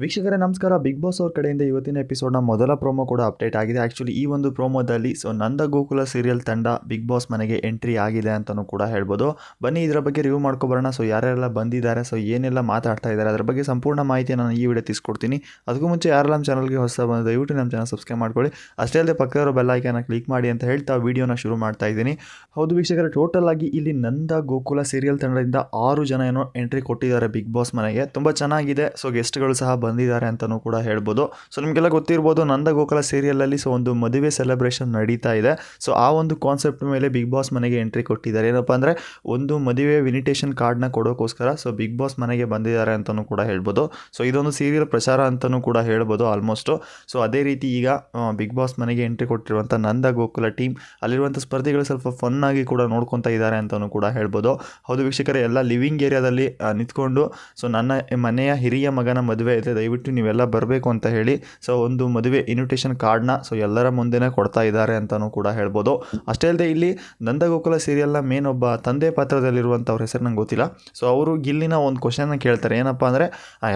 ವೀಕ್ಷಕರೇ ನಮಸ್ಕಾರ. Big boss ಅವ್ರ ಕಡೆಯಿಂದ ಇವತ್ತಿನ ಎಪಿಸೋಡ್ನ ಮೊದಲ ಪ್ರೋಮೋ ಕೂಡ ಅಪ್ಡೇಟ್ ಆಗಿದೆ. ಆ್ಯಕ್ಚುಲಿ ಈ ಒಂದು ಪ್ರೋಮೋದಲ್ಲಿ ನಂದ ಗೋಕುಲ ಸೀರಿಯಲ್ ತಂಡ ಬಿಗ್ ಬಾಸ್ ಮನೆಗೆ ಎಂಟ್ರಿ ಆಗಿದೆ ಅಂತಲೂ ಕೂಡ ಹೇಳ್ಬೋದು. ಬನ್ನಿ ಇದರ ಬಗ್ಗೆ ರಿವ್ಯೂ ಮಾಡ್ಕೊಬರೋಣ. ಯಾರೆಲ್ಲ ಬಂದಿದ್ದಾರೆ, ಏನೆಲ್ಲ ಮಾತಾಡ್ತಾ ಇದ್ದಾರೆ ಅದರ ಬಗ್ಗೆ ಸಂಪೂರ್ಣ ಮಾಹಿತಿ ನಾನು ಈ ವಿಡಿಯೋ ತಿಳಿಸ್ಕೊಡ್ತೀನಿ. ಅದಕ್ಕೂ ಮುಂಚೆ ಯಾರೆಲ್ಲ ನಮ್ಮ ಚಾನಲ್ಗೆ ಹೊಸ ಬಂದ ದಯವಿಟ್ಟು ನಮ್ಮ ಚಾನಲ್ ಸಬ್ಸ್ಕ್ರೈಬ್ ಮಾಡ್ಕೊಳ್ಳಿ. ಅಷ್ಟೇ ಅಲ್ಲದೆ ಪಕ್ಕದವರ ಬೆಲ್ ಐಕಾನ್ನ ಕ್ಲಿಕ್ ಮಾಡಿ ಅಂತ ಹೇಳ್ತಾ ವಿಡಿಯೋನ ಶುರು ಮಾಡ್ತಾ ಇದ್ದೀನಿ. ಹೌದು ವೀಕ್ಷಕರೇ, ಟೋಟಲ್ ಆಗಿ ಇಲ್ಲಿ ನಂದ ಗೋಕುಲ ಸೀರಿಯಲ್ ತಂಡದಿಂದ 6 ಜನ ಏನೋ ಎಂಟ್ರಿ ಕೊಟ್ಟಿದ್ದಾರೆ ಬಿಗ್ ಬಾಸ್ ಮನೆಗೆ. ತುಂಬ ಚೆನ್ನಾಗಿದೆ. ಗೆಸ್ಟ್ಗಳು ಸಹ ಬಂದಿದ್ದಾರೆ ಅಂತಲೂ ಕೂಡ ಹೇಳ್ಬೋದು. ನಿಮಗೆಲ್ಲ ಗೊತ್ತಿರ್ಬೋದು, ನಂದ ಗೋಕುಲ ಸೀರಿಯಲಲ್ಲಿ ಒಂದು ಮದುವೆ ಸೆಲೆಬ್ರೇಷನ್ ನಡೀತಾ ಇದೆ. ಆ ಒಂದು ಕಾನ್ಸೆಪ್ಟ್ ಮೇಲೆ ಬಿಗ್ ಬಾಸ್ ಮನೆಗೆ ಎಂಟ್ರಿ ಕೊಟ್ಟಿದ್ದಾರೆ. ಏನಪ್ಪ ಅಂದರೆ ಒಂದು ಮದುವೆ ಇನ್ವಿಟೇಷನ್ ಕಾರ್ಡ್ನ ಕೊಡೋಕ್ಕೋಸ್ಕರ ಬಿಗ್ ಬಾಸ್ ಮನೆಗೆ ಬಂದಿದ್ದಾರೆ ಅಂತಲೂ ಕೂಡ ಹೇಳ್ಬೋದು. ಇದೊಂದು ಸೀರಿಯಲ್ ಪ್ರಚಾರ ಅಂತಲೂ ಕೂಡ ಹೇಳ್ಬೋದು ಆಲ್ಮೋಸ್ಟು. ಅದೇ ರೀತಿ ಈಗ ಬಿಗ್ ಬಾಸ್ ಮನೆಗೆ ಎಂಟ್ರಿ ಕೊಟ್ಟಿರುವಂಥ ನಂದ ಗೋಕುಲ ಟೀಮ್ ಅಲ್ಲಿರುವಂಥ ಸ್ಪರ್ಧಿಗಳು ಸ್ವಲ್ಪ ಫನ್ ಆಗಿ ಕೂಡ ನೋಡ್ಕೊತಾ ಇದ್ದಾರೆ ಅಂತಲೂ ಕೂಡ ಹೇಳ್ಬೋದು. ಹೌದು ವೀಕ್ಷಕರೇ, ಎಲ್ಲ ಲಿವಿಂಗ್ ಏರಿಯಾದಲ್ಲಿ ನಿಂತ್ಕೊಂಡು ನನ್ನ ಮನೆಯ ಹಿರಿಯ ಮಗನ ಮದುವೆ ಇದೆ, ದಯವಿಟ್ಟು ನೀವೆಲ್ಲ ಬರಬೇಕು ಅಂತ ಹೇಳಿ ಒಂದು ಮದುವೆ ಇನ್ವಿಟೇಷನ್ ಕಾರ್ಡ್ನ ಎಲ್ಲರ ಮುಂದೆನೇ ಕೊಡ್ತಾ ಇದ್ದಾರೆ ಅಂತಲೂ ಕೂಡ ಹೇಳ್ಬೋದು. ಅಷ್ಟೇ ಅಲ್ಲದೆ ಇಲ್ಲಿ ನಂದ ಗೋಕುಲ ಸೀರಿಯಲ್ನ ಮೇನ್ ಒಬ್ಬ ತಂದೆ ಪಾತ್ರದಲ್ಲಿರುವಂಥವ್ರ ಹೆಸರು ನಂಗೆ ಗೊತ್ತಿಲ್ಲ. ಅವರು ಗಿಲ್ಲಿನ ಒಂದು ಕ್ವಶನ್ನ ಕೇಳ್ತಾರೆ. ಏನಪ್ಪ ಅಂದರೆ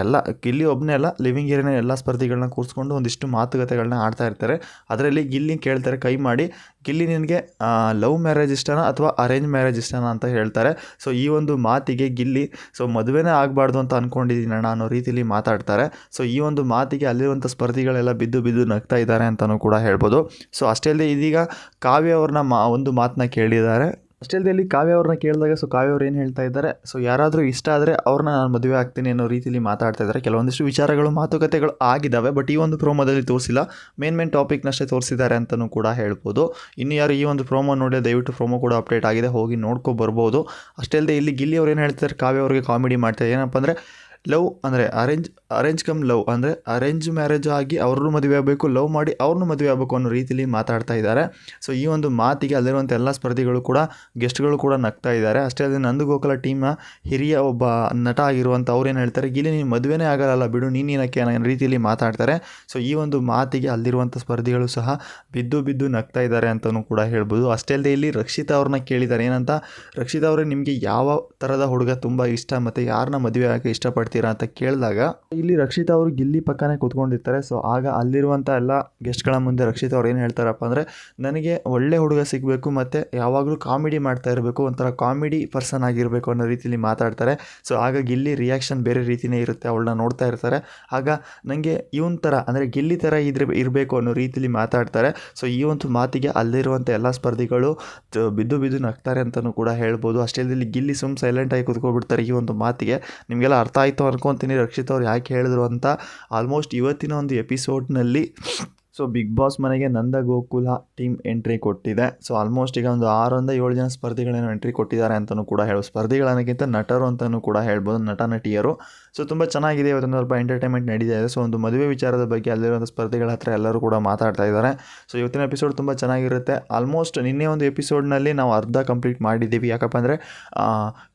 ಎಲ್ಲ ಗಿಲ್ಲಿ ಒಬ್ಬನೇ ಅಲ್ಲ, ಲಿವಿಂಗ್ ಏರಿಯಾನ ಎಲ್ಲ ಸ್ಪರ್ಧಿಗಳನ್ನ ಕೂರಿಸ್ಕೊಂಡು ಒಂದಿಷ್ಟು ಮಾತುಕತೆಗಳನ್ನ ಆಡ್ತಾ ಇರ್ತಾರೆ. ಅದರಲ್ಲಿ ಗಿಲ್ಲಿ ಕೇಳ್ತಾರೆ ಕೈ ಮಾಡಿ, ಗಿಲ್ಲಿ ನಿನಗೆ ಲವ್ ಮ್ಯಾರೇಜ್ ಇಷ್ಟನಾ ಅಥವಾ ಅರೇಂಜ್ ಮ್ಯಾರೇಜ್ ಇಷ್ಟನಾ ಅಂತ ಹೇಳ್ತಾರೆ. ಈ ಒಂದು ಮಾತಿಗೆ ಗಿಲ್ಲಿ ಮದುವೆನೇ ಆಗಬಾರ್ದು ಅಂತ ಅಂದ್ಕೊಂಡಿದ್ದೀನಿ ಅಣ್ಣ ಅನ್ನೋ ರೀತಿಯಲ್ಲಿ ಮಾತಾಡ್ತಾರೆ. ಈ ಒಂದು ಮಾತಿಗೆ ಅಲ್ಲಿರುವಂಥ ಸ್ಪರ್ಧಿಗಳೆಲ್ಲ ಬಿದ್ದು ನಗ್ತಾ ಇದ್ದಾರೆ ಅಂತಲೂ ಕೂಡ ಹೇಳ್ಬೋದು. ಅಷ್ಟೇ ಅಲ್ಲದೆ ಇದೀಗ ಕಾವ್ಯ ಅವ್ರನ್ನ ಒಂದು ಮಾತನ್ನ ಕೇಳಿದ್ದಾರೆ. ಅಷ್ಟೇ ಅಲ್ಲದೆ ಇಲ್ಲಿ ಕಾವ್ಯ ಅವ್ರನ್ನ ಕೇಳಿದಾಗ ಕಾವ್ಯ ಅವ್ರು ಏನು ಹೇಳ್ತಾ ಇದ್ದಾರೆ, ಯಾರಾದರೂ ಇಷ್ಟ ಆದರೆ ಅವ್ರನ್ನ ನಾನು ಮದುವೆ ಆಗ್ತೀನಿ ಅನ್ನೋ ರೀತಿಯಲ್ಲಿ ಮಾತಾಡ್ತಾ ಇದ್ದಾರೆ. ಕೆಲವೊಂದಿಷ್ಟು ವಿಚಾರಗಳು ಮಾತುಕತೆಗಳು ಆಗಿದ್ದಾವೆ, ಬಟ್ ಈ ಒಂದು ಪ್ರೋಮೋದಲ್ಲಿ ತೋರಿಸಿಲ್ಲ. ಮೇನ್ ಟಾಪಿಕ್ನಷ್ಟೇ ತೋರಿಸಿದ್ದಾರೆ ಅಂತಲೂ ಕೂಡ ಹೇಳ್ಬೋದು. ಇನ್ನು ಯಾರು ಈ ಒಂದು ಪ್ರೋಮೋ ನೋಡಿ ದಯವಿಟ್ಟು ಪ್ರೋಮೋ ಕೂಡ ಅಪ್ಡೇಟ್ ಆಗಿದೆ, ಹೋಗಿ ನೋಡ್ಕೊಬರ್ಬೋದು. ಅಷ್ಟೇ ಅಲ್ಲದೆ ಇಲ್ಲಿ ಗಿಲ್ಲಿ ಅವ್ರು ಏನು ಹೇಳ್ತಾರೆ, ಕಾವ್ಯ ಅವ್ರಿಗೆ ಕಾಮಿಡಿ ಮಾಡ್ತಾರೆ. ಏನಪ್ಪ ಅಂದರೆ ಲವ್ ಅಂದರೆ ಅರೇಂಜ್ ಕಮ್ ಲವ್ ಅಂದರೆ ಅರೇಂಜ್ ಮ್ಯಾರೇಜ್ ಆಗಿ ಅವ್ರನ್ನೂ ಮದುವೆ ಆಗಬೇಕು, ಲವ್ ಮಾಡಿ ಅವ್ರನ್ನೂ ಮದುವೆ ಆಗಬೇಕು ಅನ್ನೋ ರೀತಿಯಲ್ಲಿ ಮಾತಾಡ್ತಾ ಇದ್ದಾರೆ. ಈ ಒಂದು ಮಾತಿಗೆ ಅಲ್ಲಿರುವಂಥ ಎಲ್ಲ ಸ್ಪರ್ಧಿಗಳು ಕೂಡ ಗೆಸ್ಟ್ಗಳು ಕೂಡ ನಗ್ತಾ ಇದ್ದಾರೆ. ಅಷ್ಟೇ ಅಲ್ಲದೆ ನಂದ ಗೋಕುಲ ಟೀಮ್ನ ಹಿರಿಯ ಒಬ್ಬ ನಟ ಆಗಿರುವಂಥ ಅವ್ರು ಏನು ಹೇಳ್ತಾರೆ, ಗಿಲ್ಲಿ ನೀನು ಮದುವೆನೇ ಆಗಲ್ಲ ಬಿಡು, ನೀನಕ್ಕೆ ಅನ್ನೋ ರೀತಿಯಲ್ಲಿ ಮಾತಾಡ್ತಾರೆ. ಈ ಒಂದು ಮಾತಿಗೆ ಅಲ್ಲಿರುವಂಥ ಸ್ಪರ್ಧಿಗಳು ಸಹ ಬಿದ್ದು ನಗ್ತಾ ಇದ್ದಾರೆ ಅಂತಲೂ ಕೂಡ ಹೇಳ್ಬೋದು. ಅಷ್ಟೇ ಅಲ್ಲದೆ ಇಲ್ಲಿ ರಕ್ಷಿತಾ ಅವ್ರನ್ನ ಕೇಳಿದ್ದಾರೆ. ಏನಂತ, ರಕ್ಷಿತಾ ಅವರೇ ನಿಮಗೆ ಯಾವ ಥರದ ಹುಡುಗ ತುಂಬ ಇಷ್ಟ ಮತ್ತು ಯಾರನ್ನ ಮದುವೆ ಆಗಿ ಇಷ್ಟಪಡ್ತೀರಾ ಅಂತ ಕೇಳಿದಾಗ ಇಲ್ಲಿ ರಕ್ಷಿತಾ ಅವರು ಗಿಲ್ಲಿ ಪಕ್ಕನೇ ಕೂತ್ಕೊಂಡಿರ್ತಾರೆ. ಆಗ ಅಲ್ಲಿರುವಂಥ ಎಲ್ಲ ಗೆಸ್ಟ್ಗಳ ಮುಂದೆ ರಕ್ಷಿತಾ ಅವ್ರು ಏನು ಹೇಳ್ತಾರಪ್ಪ ಅಂದರೆ, ನನಗೆ ಒಳ್ಳೆ ಹುಡುಗ ಸಿಗಬೇಕು ಮತ್ತು ಯಾವಾಗಲೂ ಕಾಮಿಡಿ ಮಾಡ್ತಾ ಇರಬೇಕು, ಒಂಥರ ಕಾಮಿಡಿ ಪರ್ಸನ್ ಆಗಿರಬೇಕು ಅನ್ನೋ ರೀತಿಯಲ್ಲಿ ಮಾತಾಡ್ತಾರೆ. ಆಗ ಗಿಲ್ಲಿ ರಿಯಾಕ್ಷನ್ ಬೇರೆ ರೀತಿಯೇ ಇರುತ್ತೆ, ಅವಳನ್ನ ನೋಡ್ತಾ ಇರ್ತಾರೆ. ಆಗ ನನಗೆ ಇವನ್ ಥರ ಅಂದರೆ ಗಿಲ್ಲಿ ಥರ ಇರಬೇಕು ಅನ್ನೋ ರೀತಿಯಲ್ಲಿ ಮಾತಾಡ್ತಾರೆ. ಈ ಒಂದು ಮಾತಿಗೆ ಅಲ್ಲಿರುವಂಥ ಎಲ್ಲ ಸ್ಪರ್ಧಿಗಳು ಬಿದ್ದು ನಗ್ತಾರೆ ಅಂತಲೂ ಕೂಡ ಹೇಳ್ಬೋದು. ಅಷ್ಟೇ ಇಲ್ಲಿ ಗಿಲ್ಲಿ ಸೈಲೆಂಟಾಗಿ ಕೂತ್ಕೊಬಿಡ್ತಾರೆ. ಈ ಒಂದು ಮಾತಿಗೆ ನಿಮಗೆಲ್ಲ ಅರ್ಥ ಆಯಿತು ಅನ್ಕೊತೀನಿ ರಕ್ಷಿತ್ ಅವ್ರು ಯಾಕೆ ಹೇಳಿದ್ರು ಅಂತ. ಆಲ್ಮೋಸ್ಟ್ ಇವತ್ತಿನ ಒಂದು ಎಪಿಸೋಡ್ನಲ್ಲಿ ಬಿಗ್ ಬಾಸ್ ಮನೆಗೆ ನಂದ ಗೋಕುಲ ಟೀಮ್ ಎಂಟ್ರಿ ಕೊಟ್ಟಿದೆ. ಆಲ್ಮೋಸ್ಟ್ ಈಗ ಒಂದು 6ರಿಂದ 7 ಜನ ಸ್ಪರ್ಧಿಗಳೇನೋ ಎಂಟ್ರಿ ಕೊಟ್ಟಿದ್ದಾರೆ ಅಂತಲೂ ಕೂಡ ಹೇಳ್ಬೋದು. ಸ್ಪರ್ಧಿಗಳನ್ನಕ್ಕಿಂತ ನಟರು ಅಂತಲೂ ಕೂಡ ಹೇಳ್ಬೋದು, ನಟಿಯರು. ತುಂಬ ಚೆನ್ನಾಗಿದೆ. ಇವತ್ತೊಂದು ಸ್ವಲ್ಪ ಎಂಟರ್ಟೈನ್ಮೆಂಟ್ ನಡೀತಾ ಇದೆ. ಒಂದು ಮದುವೆ ವಿಚಾರದ ಬಗ್ಗೆ ಅಲ್ಲಿರುವಂಥ ಸ್ಪರ್ಧಿಗಳ ಹತ್ರ ಎಲ್ಲರೂ ಕೂಡ ಮಾತಾಡ್ತಾ ಇದ್ದಾರೆ. ಇವತ್ತಿನ ಎಪಿಸೋಡ್ ತುಂಬ ಚೆನ್ನಾಗಿರುತ್ತೆ. ಆಲ್ಮೋಸ್ಟ್ ನಿನ್ನೆ ಒಂದು ಎಪಿಸೋಡ್ನಲ್ಲಿ ನಾವು ಅರ್ಧ ಕಂಪ್ಲೀಟ್ ಮಾಡಿದ್ದೀವಿ. ಯಾಕಪ್ಪ ಅಂದರೆ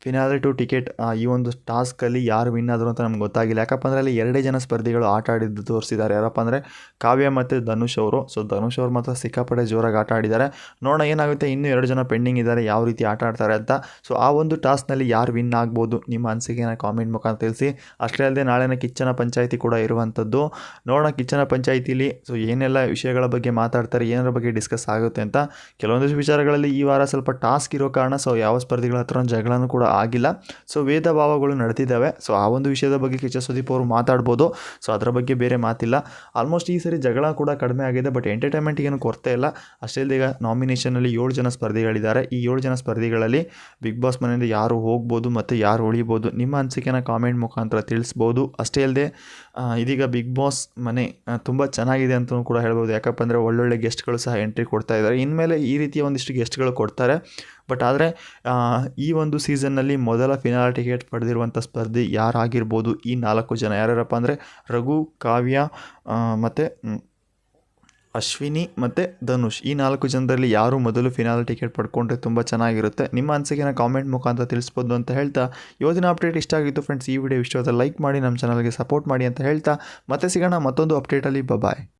ಫಿನಾಲೆ ಟು ಟಿಕೆಟ್ ಈ ಒಂದು ಟಾಸ್ಕಲ್ಲಿ ಯಾರು ವಿನ್ ಆದರು ಅಂತ ನಮ್ಗೆ ಗೊತ್ತಾಗಿಲ್ಲ. ಯಾಕಪ್ಪ ಅಂದರೆ ಅಲ್ಲಿ 2 ಜನ ಸ್ಪರ್ಧಿಗಳು ಆಟ ಆಡಿದ್ದು ತೋರಿಸಿದ್ದಾರೆ. ಯಾರಪ್ಪ ಅಂದರೆ ಕಾವ್ಯ ಮತ್ತು ಧನುಷ್ ಅವರು. ಧನುಷ್ ಅವ್ರು ಮಾತ್ರ ಸಿಕ್ಕಾಪಟ್ಟೆ ಜೋರಾಗಿ ಆಟ ಆಡಿದ್ದಾರೆ. ನೋಡೋಣ ಏನಾಗುತ್ತೆ, ಇನ್ನೂ 2 ಜನ ಪೆಂಡಿಂಗ್ ಇದ್ದಾರೆ, ಯಾವ ರೀತಿ ಆಟ ಆಡ್ತಾರೆ ಅಂತ. ಆ ಒಂದು ಟಾಸ್ಕ್ನಲ್ಲಿ ಯಾರು ವಿನ್ ಆಗ್ಬೋದು, ನಿಮ್ಮ ಅನಿಸಿಕೆನ ಕಾಮೆಂಟ್ ಮುಖಾಂತರ ತಿಳಿಸಿ. ಅಷ್ಟೇ ಅಲ್ಲದೆ ನಾಳೆನ ಕಿಚ್ಚನ ಪಂಚಾಯಿತಿ ಕೂಡ ಇರುವಂಥದ್ದು. ನೋಡೋಣ ಕಿಚ್ಚನ ಪಂಚಾಯಿತಿಲಿ ಏನೆಲ್ಲ ವಿಷಯಗಳ ಬಗ್ಗೆ ಮಾತಾಡ್ತಾರೆ, ಏನರ ಬಗ್ಗೆ ಡಿಸ್ಕಸ್ ಆಗುತ್ತೆ ಅಂತ. ಕೆಲವೊಂದಿಷ್ಟು ವಿಚಾರಗಳಲ್ಲಿ ಈ ವಾರ ಸ್ವಲ್ಪ ಟಾಸ್ಕ್ ಇರೋ ಕಾರಣ ಯಾವ ಸ್ಪರ್ಧಿಗಳ ಹತ್ರ ಜಗಳನೂ ಕೂಡ ಆಗಿಲ್ಲ. ಭೇದ ಭಾವಗಳು ನಡೆದಿದ್ದಾವೆ. ಆ ಒಂದು ವಿಷಯದ ಬಗ್ಗೆ ಕಿಚ್ಚ ಸುದೀಪ್ ಅವರು ಮಾತಾಡ್ಬೋದು. ಅದರ ಬಗ್ಗೆ ಬೇರೆ ಮಾತಿಲ್ಲ. ಆಲ್ಮೋಸ್ಟ್ ಈ ಸರಿ ಜಗಳ ಕೂಡ ಕಡಿಮೆ ಆಗಿದೆ, ಬಟ್ ಎಂಟರ್ಟೈನ್ಮೆಂಟ್ಗೆ ಏನು ಕೊರತೆ ಇಲ್ಲ. ಅಷ್ಟೇ ಅಲ್ಲದೆ ಈಗ ನಾಮಿನೇಷನಲ್ಲಿ 7 ಜನ ಸ್ಪರ್ಧಿಗಳಿದ್ದಾರೆ. ಈ 7 ಜನ ಸ್ಪರ್ಧಿಗಳಲ್ಲಿ ಬಿಗ್ ಬಾಸ್ ಮನೆಯಿಂದ ಯಾರು ಹೋಗ್ಬೋದು ಮತ್ತು ಯಾರು ಉಳಿಬೋದು, ನಿಮ್ಮ ಅನಿಸಿಕೆನ ಕಾಮೆಂಟ್ ಮುಖಾಂತರ ತಿಳಿಸ್ಬೋದು. ಅಷ್ಟೇ ಅಲ್ಲದೆ ಇದೀಗ ಬಿಗ್ ಬಾಸ್ ಮನೆ ತುಂಬ ಚೆನ್ನಾಗಿದೆ ಅಂತಲೂ ಕೂಡ ಹೇಳ್ಬೋದು. ಯಾಕಪ್ಪ ಅಂದರೆ ಒಳ್ಳೊಳ್ಳೆ ಗೆಸ್ಟ್ಗಳು ಸಹ ಎಂಟ್ರಿ ಕೊಡ್ತಾ ಇದ್ದಾರೆ. ಇನ್ಮೇಲೆ ಈ ರೀತಿಯ ಒಂದಿಷ್ಟು ಗೆಸ್ಟ್ಗಳು ಕೊಡ್ತಾರೆ. ಬಟ್ ಆದರೆ ಈ ಒಂದು ಸೀಸನ್ನಲ್ಲಿ ಮೊದಲ ಫಿನಾಲ್ ಟಿಕೆಟ್ ಪಡೆದಿರುವಂಥ ಸ್ಪರ್ಧಿ ಯಾರಾಗಿರ್ಬೋದು, ಈ 4 ಜನ ಯಾರ್ಯಾರಪ್ಪ ಅಂದರೆ ರಘು, ಕಾವ್ಯ ಮತ್ತು ಅಶ್ವಿನಿ ಮತ್ತು ಧನುಷ್. ಈ 4 ಜನರಲ್ಲಿ ಯಾರು ಮೊದಲು ಫಿನಾಲ್ ಟಿಕೆಟ್ ಪಡ್ಕೊಂಡ್ರೆ ತುಂಬ ಚೆನ್ನಾಗಿರುತ್ತೆ. ನಿಮ್ಮ ಅನಿಸಿಕೆನ ಕಾಮೆಂಟ್ ಮುಖಾಂತರ ತಿಳಿಸ್ಬೋದು ಅಂತ ಹೇಳ್ತಾ ಇವತ್ತಿನ ಅಪ್ಡೇಟ್ ಇಷ್ಟ ಆಗಿತ್ತು ಫ್ರೆಂಡ್ಸ್. ಈ ವಿಡಿಯೋ ಇಷ್ಟವಾದ ಲೈಕ್ ಮಾಡಿ, ನಮ್ಮ ಚಾನಲ್ಗೆ ಸಪೋರ್ಟ್ ಮಾಡಿ ಅಂತ ಹೇಳ್ತಾ ಮತ್ತೆ ಸಿಗೋಣ ಮತ್ತೊಂದು ಅಪ್ಡೇಟಲ್ಲಿ. ಬಾಯ್.